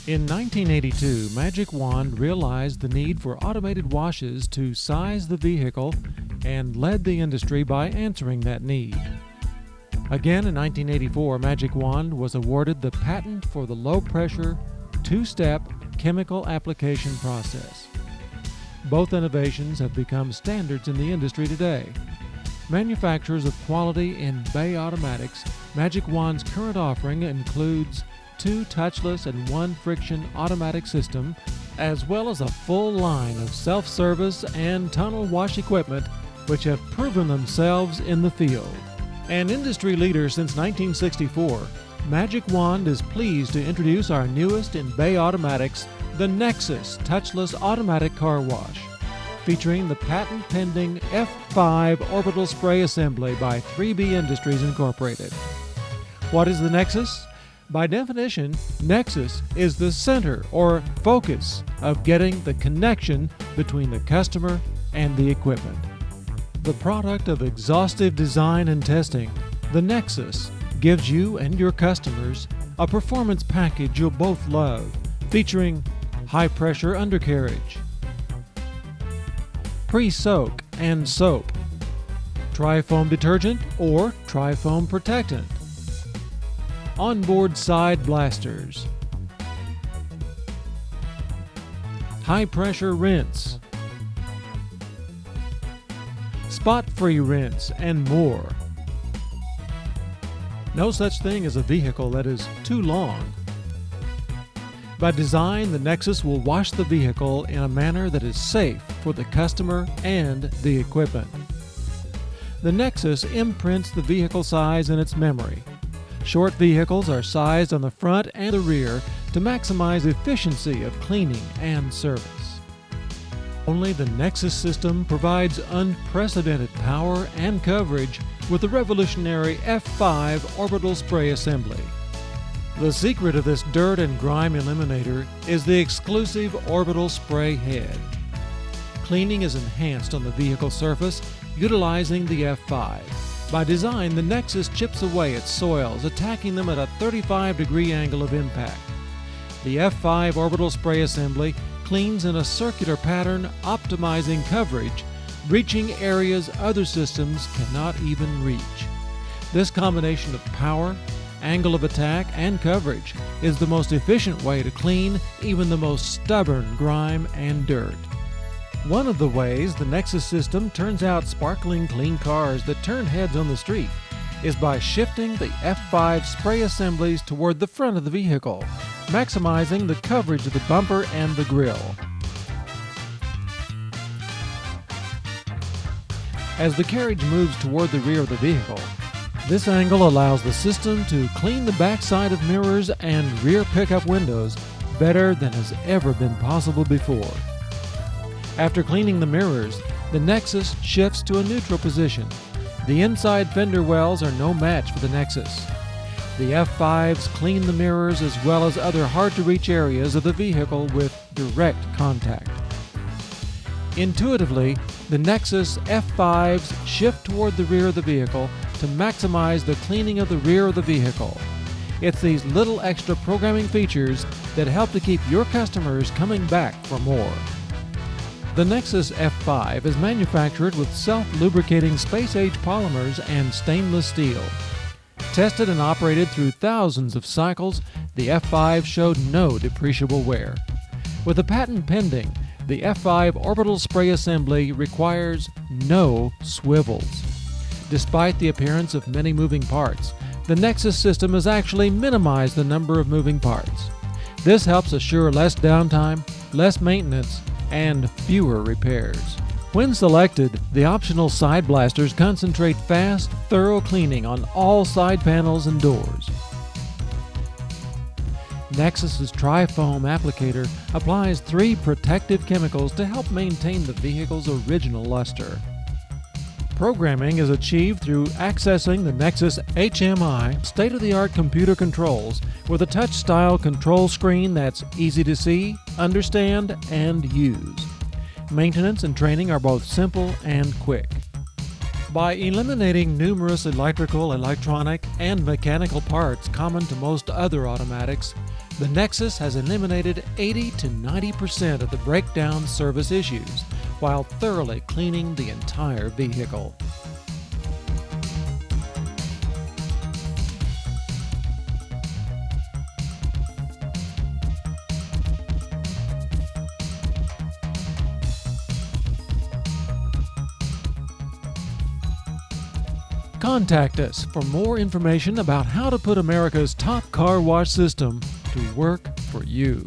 In 1982, Magic Wand realized the need for automated washes to size the vehicle and led the industry by answering that need. Again in 1984, Magic Wand was awarded the patent for the low-pressure, two-step chemical application process. Both innovations have become standards in the industry today. Manufacturers of quality in Bay Automatics, Magic Wand's current offering includes 2 touchless and 1 friction automatic system, as well as a full line of self-service and tunnel wash equipment which have proven themselves in the field. An industry leader since 1964, Magic Wand is pleased to introduce our newest in Bay Automatics, the Nexus touchless automatic car wash, featuring the patent-pending F5 orbital spray assembly by 3B Industries Incorporated. What is the Nexus? By definition, Nexus is the center or focus of getting the connection between the customer and the equipment. The product of exhaustive design and testing, the Nexus gives you and your customers a performance package you'll both love, featuring high-pressure undercarriage, pre-soak and soap, tri-foam detergent or tri-foam protectant, onboard side blasters, high-pressure rinse, spot-free rinse, and more. No such thing as a vehicle that is too long. By design, the Nexus will wash the vehicle in a manner that is safe for the customer and the equipment. The Nexus imprints the vehicle size in its memory. Short vehicles are sized on the front and the rear to maximize efficiency of cleaning and service. Only the Nexus system provides unprecedented power and coverage with the revolutionary F5 orbital spray assembly. The secret of this dirt and grime eliminator is the exclusive orbital spray head. Cleaning is enhanced on the vehicle surface utilizing the F5. By design, the Nexus chips away at soils, attacking them at a 35-degree angle of impact. The F5 orbital spray assembly cleans in a circular pattern, optimizing coverage, reaching areas other systems cannot even reach. This combination of power, angle of attack, and coverage is the most efficient way to clean even the most stubborn grime and dirt. One of the ways the Nexus system turns out sparkling clean cars that turn heads on the street is by shifting the F5 spray assemblies toward the front of the vehicle, maximizing the coverage of the bumper and the grille. As the carriage moves toward the rear of the vehicle, this angle allows the system to clean the backside of mirrors and rear pickup windows better than has ever been possible before. After cleaning the mirrors, the Nexus shifts to a neutral position. The inside fender wells are no match for the Nexus. The F5s clean the mirrors as well as other hard-to-reach areas of the vehicle with direct contact. Intuitively, the Nexus F5s shift toward the rear of the vehicle to maximize the cleaning of the rear of the vehicle. It's these little extra programming features that help to keep your customers coming back for more. The Nexus F5 is manufactured with self-lubricating space-age polymers and stainless steel. Tested and operated through thousands of cycles, the F5 showed no depreciable wear. With a patent pending, the F5 orbital spray assembly requires no swivels. Despite the appearance of many moving parts, the Nexus system has actually minimized the number of moving parts. This helps assure less downtime, less maintenance, and fewer repairs. When selected, the optional side blasters concentrate fast, thorough cleaning on all side panels and doors. Nexus's tri-foam applicator applies 3 protective chemicals to help maintain the vehicle's original luster. Programming is achieved through accessing the Nexus HMI state-of-the-art computer controls with a touch-style control screen that's easy to see, understand, and use. Maintenance and training are both simple and quick. By eliminating numerous electrical, electronic, and mechanical parts common to most other automatics, The Nexus has eliminated 80 to 90% of the breakdown service issues while thoroughly cleaning the entire vehicle. Contact us for more information about how to put America's top car wash system to work for you.